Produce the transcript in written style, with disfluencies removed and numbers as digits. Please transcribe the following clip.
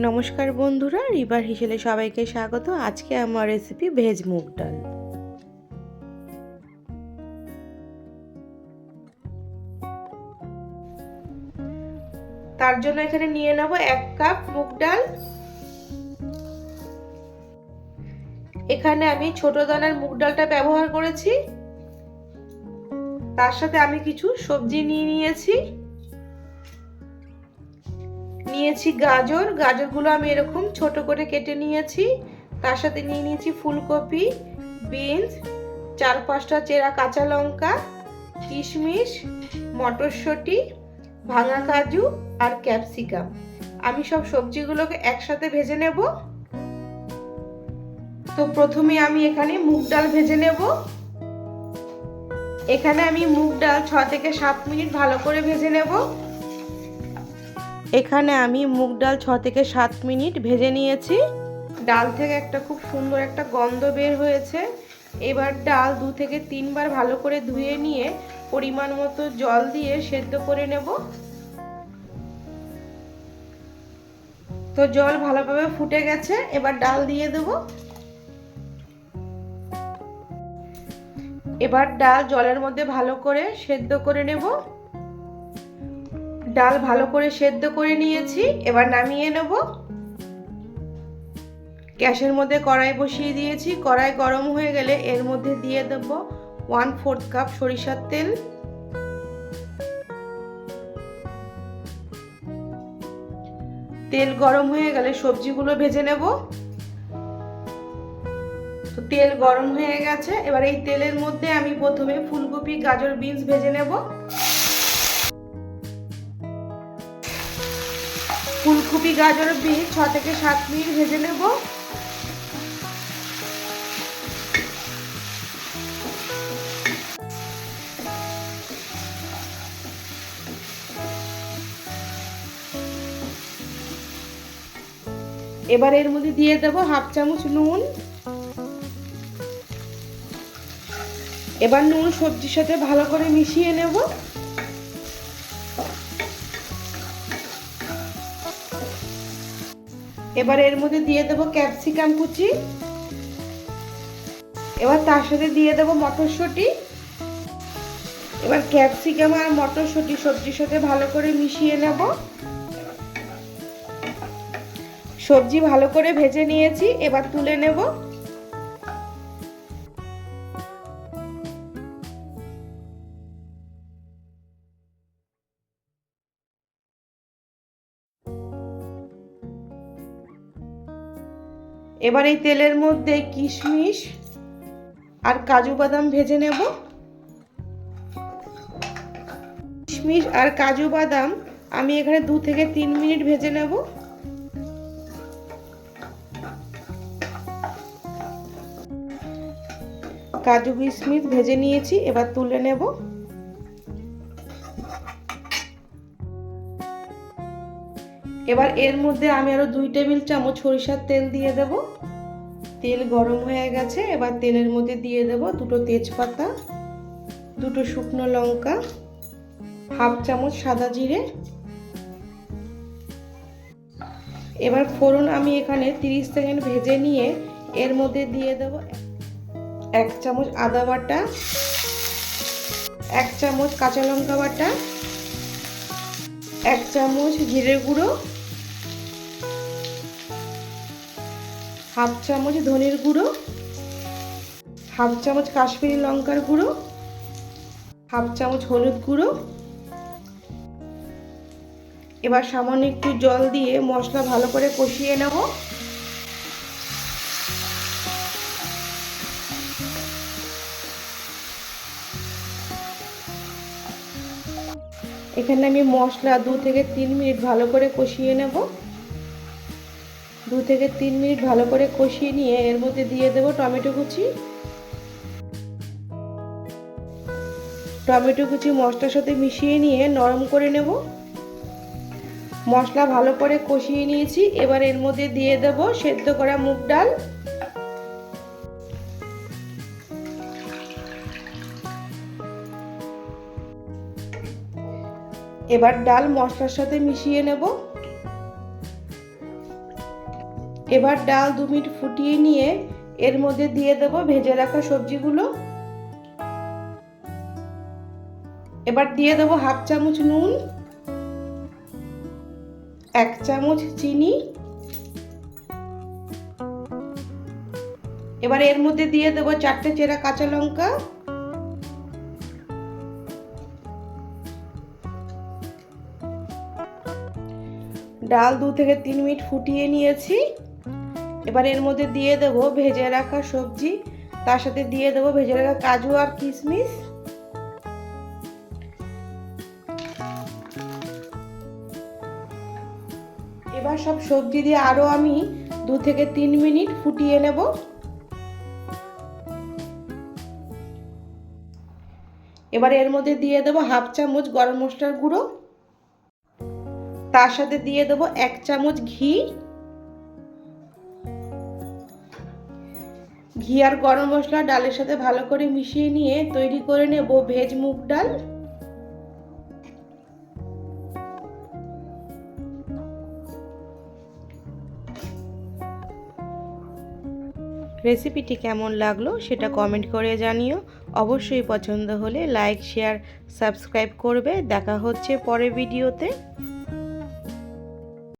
নমস্কার বন্ধুরা, রিভার হিসেলে সবাইকে স্বাগত। আজকে আমার রেসিপি ভেজ মুগ ডাল। তার জন্য এখানে নিয়ে নেব 1 কাপ মুগ ডাল। এখানে আমি ছোট দানার মুগ ডালটা ব্যবহার করেছি। তার সাথে আমি কিছু সবজি নিয়েছি গাজরগুলো আমি এরকম ছোট করে কেটে নিয়েছি। তার সাথে নিয়েছি ফুলকপি, বিনস, 4-5টা চেরা কাঁচা লঙ্কা, কিশমিশ, মটরশুঁটি, ভাঙা কাজু আর ক্যাপসিকাম। আমি সব সবজিগুলোকে একসাথে ভেজে নেব। তো প্রথমে আমি এখানে মুগ ডাল ভেজে নেব। এখানে আমি মুগ ডাল 6 থেকে 7 মিনিট ভালো করে ভেজে নেব। এখানে আমি মুগ ডাল 6 থেকে 7 মিনিট ভেজে নিয়েছি। ডাল থেকে একটা খুব সুন্দর একটা গন্ধ বের হয়েছে। এবার ডাল 2 থেকে 3 বার ভালো করে ধুয়ে নিয়ে পরিমাণ মতো জল দিয়ে সেদ্ধ করে নেব। তো জল ভালোভাবে ফুটে গেছে, এবার ডাল দিয়ে দেব। এবার ডাল জলের মধ্যে ভালো করে সেদ্ধ করে নেব। ডাল ভালো করে সেদ্ধ করে নিয়েছি, এবার নামিয়ে নেব। গ্যাসের মধ্যে কড়াই বসিয়ে দিয়েছি। কড়াই গরম হয়ে গেলে এর মধ্যে দিয়ে দেব 1/4 কাপ সরিষার তেল। তেল গরম হয়ে গেলে সবজিগুলো ভেজে নেব। তো তেল গরম হয়ে গেছে, এবার এই তেলের মধ্যে আমি প্রথমে ফুলকপি, গাজর, বিনস ভেজে নেব। ফুলকপি, গাজর, বিনস 6 থেকে 7 মিনিট ভেজে নেব। এবার এর মধ্যে দিয়ে দেব 1/2 চামচ নুন। এবার নুন সবজির সাথে ভালো করে মিশিয়ে নেব। এবার এর মধ্যে দিয়ে দেব ক্যাপসিকাম কুচি। এবার তার সাথে দিয়ে দেব মটরশুঁটি। এবার ক্যাপসিকাম আর মটরশুঁটি সবজির সাথে ভালো করে মিশিয়ে নেব। সবজি ভালো করে ভেজে নিয়েছি, এবার তুলে নেব। এবার এই তেলের মধ্যে কিশমিশ আর কাজু বাদাম ভেজে নেব। কিশমিশ আর কাজু বাদাম আমি এখানে 2 থেকে 3 মিনিট ভেজে নেব। কাজু কিশমিশ ভেজে নিয়েছি, এবার তুলে নেব। এবার এর মধ্যে আমি আরো 2 টেবিল চামচ সরিষার তেল দিয়ে দেব। তেল গরম হয়ে গেছে, এবার তেলের মধ্যে দিয়ে দেব 2টো তেজপাতা, 2টো শুকনো লঙ্কা, 1/2 চামচ সাদা জিরে। এবার ফোড়ন আমি এখানে 30 সেকেন্ড ভেজে নিয়ে এর মধ্যে দিয়ে দেব 1 চামচ আদা বাটা, 1 চামচ কাঁচা লঙ্কা বাটা, 1 চামচ জিরে গুঁড়ো, 1/2 চামচ ধনের গুঁড়ো, 1/2 চামচ কাশ্মীরি লঙ্কার গুঁড়ো, 1/2 চামচ হলুদ গুঁড়ো। এবার সামান্য একটু জল দিয়ে মশলা ভালো করে কষিয়ে নেব। এখানে আমি মশলা 2 থেকে 3 মিনিট ভালো করে কষিয়ে নেব। 2 থেকে 3 মিনিট ভালো করে কষিয়ে নিয়ে এর মধ্যে দিয়ে দেব টমেটো কুচি। টমেটো কুচি মশলার সাথে মিশিয়ে নিয়ে নরম করে নেব। মশলা ভালো করে কষিয়ে নিয়েছি, এবার এর মধ্যে দিয়ে দেব সেদ্ধ করা মুগ ডাল। এবার ডাল মশলার সাথে মিশিয়ে নেব। এবার ডাল 2 মিনিট ফুটিয়ে নিয়ে এর মধ্যে দিয়ে দেব ভেজে রাখা সবজিগুলো। এবার দিয়ে দেব হাফ চামচ নুন, 1 চামচ চিনি। এবার এর মধ্যে দিয়ে দেব 4টে চেরা কাঁচা লঙ্কা। ডাল 2 থেকে 3 মিনিট ফুটিয়ে নিয়েছি। এবার এর মধ্যে দিয়ে দেব ভেজে রাখা সবজি, তার সাথে দিয়ে দেব ভেজে রাখা কাজু আর কিশমিশ। এবার সব সবজি দিয়ে আরো আমি 2 থেকে 3 মিনিট ফুটিয়ে নেব। এবার এর মধ্যে দিয়ে দেব হাফ চামচ গরম মশলার গুঁড়ো, তার সাথে দিয়ে দেব 1 চামচ ঘি। ঘি আর গরম মশলা ডালের সাথে ভালো করে মিশিয়ে নিয়ে তৈরি করে নেব ভেজ মুগ ডাল। রেসিপিটি কেমন লাগলো সেটা কমেন্ট করে জানিও। অবশ্যই পছন্দ হলে লাইক, শেয়ার, সাবস্ক্রাইব করবে। দেখা হচ্ছে পরের ভিডিওতে।